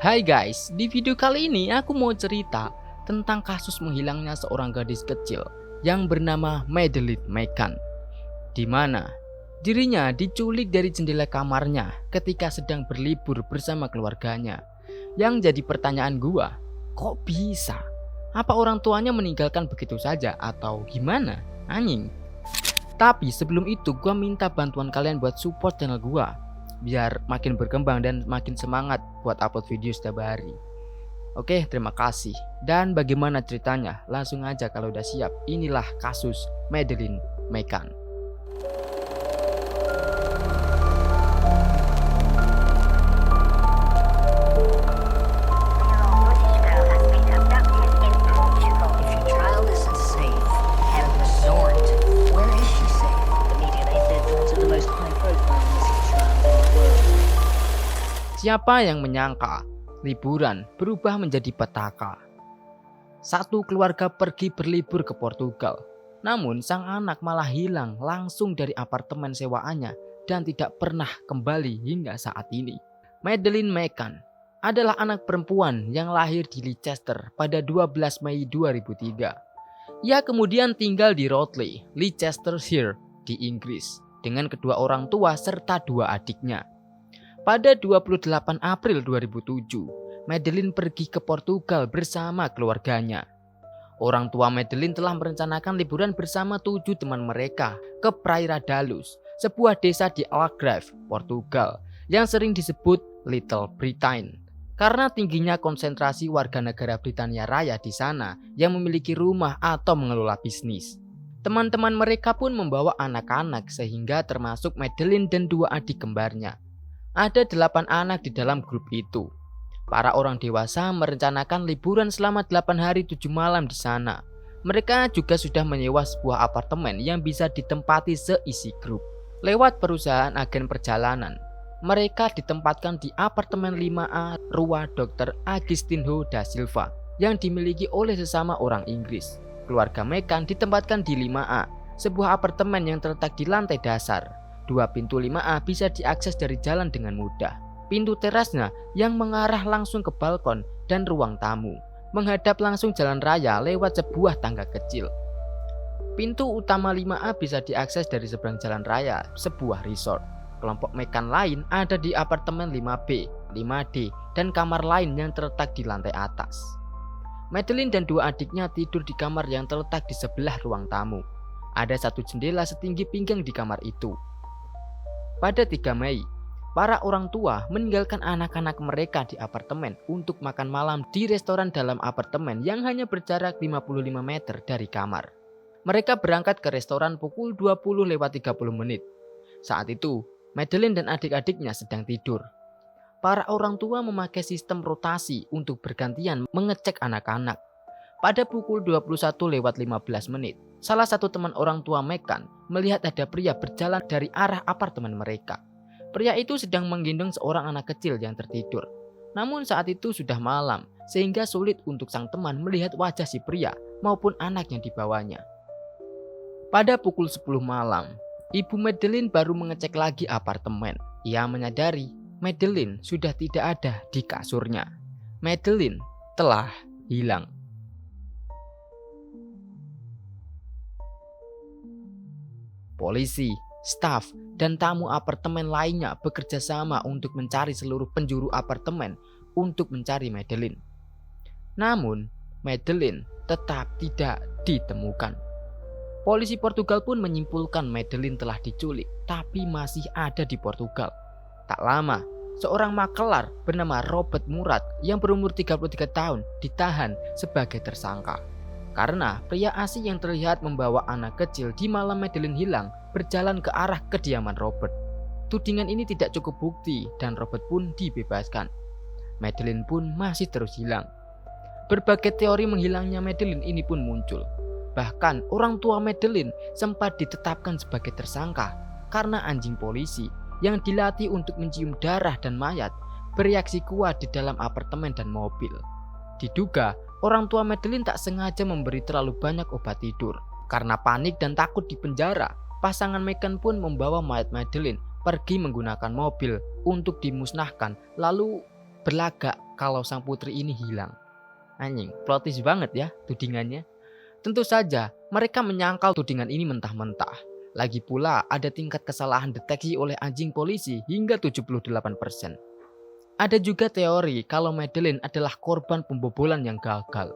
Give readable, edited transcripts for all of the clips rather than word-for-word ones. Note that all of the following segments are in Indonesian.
Hai guys, di video kali ini aku mau cerita tentang kasus menghilangnya seorang gadis kecil yang bernama Madeleine McCann, di mana dirinya diculik dari jendela kamarnya ketika sedang berlibur bersama keluarganya. Yang jadi pertanyaan gua, kok bisa? Apa orang tuanya meninggalkan begitu saja atau gimana? Anjing. Tapi sebelum itu gua minta bantuan kalian buat support channel gua biar makin berkembang dan makin semangat buat upload video setiap hari. Oke, terima kasih. Dan bagaimana ceritanya? Langsung aja kalau udah siap. Inilah kasus Madeleine McCann. Siapa yang menyangka liburan berubah menjadi petaka? Satu keluarga pergi berlibur ke Portugal, namun sang anak malah hilang langsung dari apartemen sewaannya dan tidak pernah kembali hingga saat ini. Madeleine McCann adalah anak perempuan yang lahir di Leicester pada 12 Mei 2003. Ia kemudian tinggal di Rotley, Leicestershire di Inggris dengan kedua orang tua serta dua adiknya. Pada 28 April 2007, Madeleine pergi ke Portugal bersama keluarganya. Orang tua Madeleine telah merencanakan liburan bersama 7 teman mereka ke Praia da Luz, sebuah desa di Algarve, Portugal, yang sering disebut Little Britain. Karena tingginya konsentrasi warga negara Britania Raya di sana yang memiliki rumah atau mengelola bisnis. Teman-teman mereka pun membawa anak-anak sehingga termasuk Madeleine dan dua adik kembarnya. Ada 8 anak di dalam grup itu. Para orang dewasa merencanakan liburan selama 8 hari 7 malam di sana. Mereka juga sudah menyewa sebuah apartemen yang bisa ditempati seisi grup. Lewat perusahaan agen perjalanan, mereka ditempatkan di apartemen 5A Rua Dr. Agostinho da Silva yang dimiliki oleh sesama orang Inggris. Keluarga McCann ditempatkan di 5A, sebuah apartemen yang terletak di lantai dasar. Dua pintu 5A bisa diakses dari jalan dengan mudah. Pintu terasnya yang mengarah langsung ke balkon dan ruang tamu, menghadap langsung jalan raya lewat sebuah tangga kecil. Pintu utama 5A bisa diakses dari seberang jalan raya, sebuah resort. Kelompok McCann lain ada di apartemen 5B, 5D, dan kamar lain yang terletak di lantai atas. Madeleine dan dua adiknya tidur di kamar yang terletak di sebelah ruang tamu. Ada satu jendela setinggi pinggang di kamar itu. Pada 3 Mei, para orang tua meninggalkan anak-anak mereka di apartemen untuk makan malam di restoran dalam apartemen yang hanya berjarak 55 meter dari kamar. Mereka berangkat ke restoran pukul 20:30. Saat itu, Madeleine dan adik-adiknya sedang tidur. Para orang tua memakai sistem rotasi untuk bergantian mengecek anak-anak. Pada pukul 21:15, salah satu teman orang tua McCann melihat ada pria berjalan dari arah apartemen mereka. Pria itu sedang menggendong seorang anak kecil yang tertidur. Namun saat itu sudah malam, sehingga sulit untuk sang teman melihat wajah si pria maupun anak yang dibawanya. Pada pukul 10 malam, ibu Madeleine baru mengecek lagi apartemen. Ia menyadari Madeleine sudah tidak ada di kasurnya. Madeleine telah hilang. Polisi, staf, dan tamu apartemen lainnya bekerja sama untuk mencari seluruh penjuru apartemen untuk mencari Madeleine. Namun, Madeleine tetap tidak ditemukan. Polisi Portugal pun menyimpulkan Madeleine telah diculik, tapi masih ada di Portugal. Tak lama, seorang makelar bernama Robert Murat yang berumur 33 tahun ditahan sebagai tersangka. Karena pria asing yang terlihat membawa anak kecil di malam Madeleine hilang berjalan ke arah kediaman Robert. Tudingan ini tidak cukup bukti dan Robert pun dibebaskan. Madeleine pun masih terus hilang. Berbagai teori menghilangnya Madeleine ini pun muncul. Bahkan orang tua Madeleine sempat ditetapkan sebagai tersangka karena anjing polisi yang dilatih untuk mencium darah dan mayat bereaksi kuat di dalam apartemen dan mobil. Diduga orang tua Madeleine tak sengaja memberi terlalu banyak obat tidur. Karena panik dan takut di penjara, pasangan McCann pun membawa mayat Madeleine pergi menggunakan mobil untuk dimusnahkan, lalu berlagak kalau sang putri ini hilang. Anjing, plot twist banget ya tudingannya. Tentu saja mereka menyangkal tudingan ini mentah-mentah. Lagi pula ada tingkat kesalahan deteksi oleh anjing polisi hingga 78%. Ada juga teori kalau Madeleine adalah korban pembobolan yang gagal.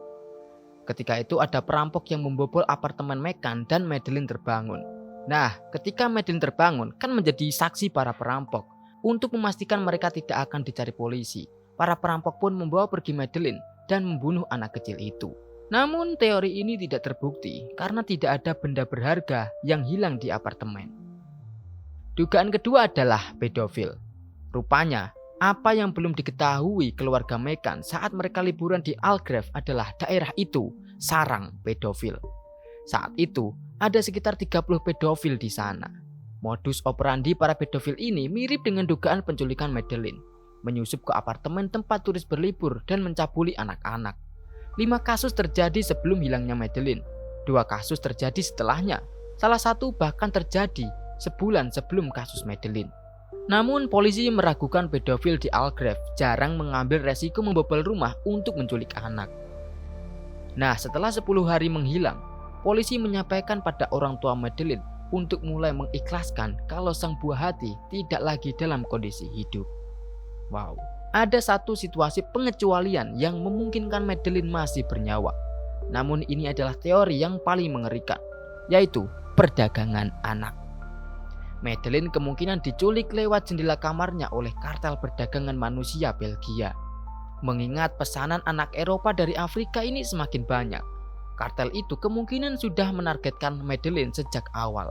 Ketika itu ada perampok yang membobol apartemen Meghan dan Madeleine terbangun. Nah, ketika Madeleine terbangun kan menjadi saksi para perampok. Untuk memastikan mereka tidak akan dicari polisi, para perampok pun membawa pergi Madeleine dan membunuh anak kecil itu. Namun teori ini tidak terbukti karena tidak ada benda berharga yang hilang di apartemen. Dugaan kedua adalah pedofil. Rupanya, apa yang belum diketahui keluarga Meghan saat mereka liburan di Algarve adalah daerah itu sarang pedofil. Saat itu, ada sekitar 30 pedofil di sana. Modus operandi para pedofil ini mirip dengan dugaan penculikan Madeleine. Menyusup ke apartemen tempat turis berlibur dan mencabuli anak-anak. 5 kasus terjadi sebelum hilangnya Madeleine. 2 kasus terjadi setelahnya. Salah satu bahkan terjadi sebulan sebelum kasus Madeleine. Namun polisi meragukan pedofil di Algarve jarang mengambil resiko membobol rumah untuk menculik anak. Nah, setelah 10 hari menghilang, polisi menyampaikan pada orang tua Madeleine untuk mulai mengikhlaskan kalau sang buah hati tidak lagi dalam kondisi hidup. Wow. Ada satu situasi pengecualian yang memungkinkan Madeleine masih bernyawa. Namun ini adalah teori yang paling mengerikan, yaitu perdagangan anak. Madeleine kemungkinan diculik lewat jendela kamarnya oleh kartel perdagangan manusia Belgia. Mengingat pesanan anak Eropa dari Afrika ini semakin banyak, kartel itu kemungkinan sudah menargetkan Madeleine sejak awal.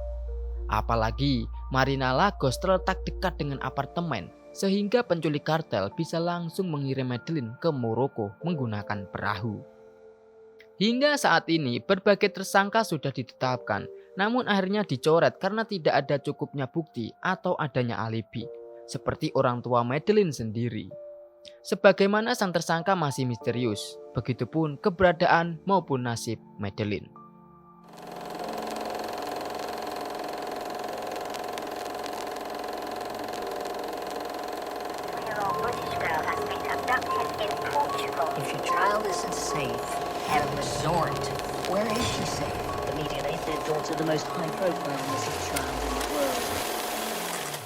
Apalagi Marina Lagos terletak dekat dengan apartemen, sehingga penculik kartel bisa langsung mengirim Madeleine ke Maroko menggunakan perahu. Hingga saat ini berbagai tersangka sudah ditetapkan, namun akhirnya dicoret karena tidak ada cukupnya bukti atau adanya alibi, seperti orang tua Madeleine sendiri. Sebagaimana sang tersangka masih misterius, begitupun keberadaan maupun nasib Madeleine. If your child isn't safe at a resort, where is she safe? The media, they said daughter the most high-profile missing child in the world.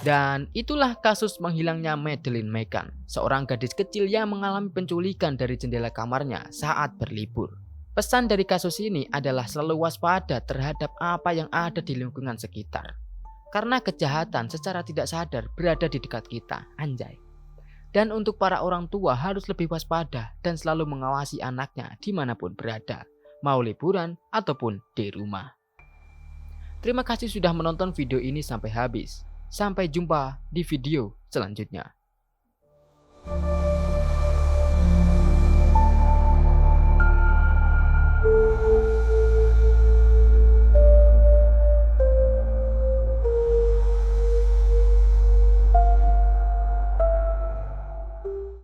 Dan itulah kasus menghilangnya Madeleine Meghan, seorang gadis kecil yang mengalami penculikan dari jendela kamarnya saat berlibur. Pesan dari kasus ini adalah selalu waspada terhadap apa yang ada di lingkungan sekitar. Karena kejahatan secara tidak sadar berada di dekat kita, anjay. Dan untuk para orang tua harus lebih waspada dan selalu mengawasi anaknya dimanapun berada, mau liburan ataupun di rumah. Terima kasih sudah menonton video ini sampai habis. Sampai jumpa di video selanjutnya.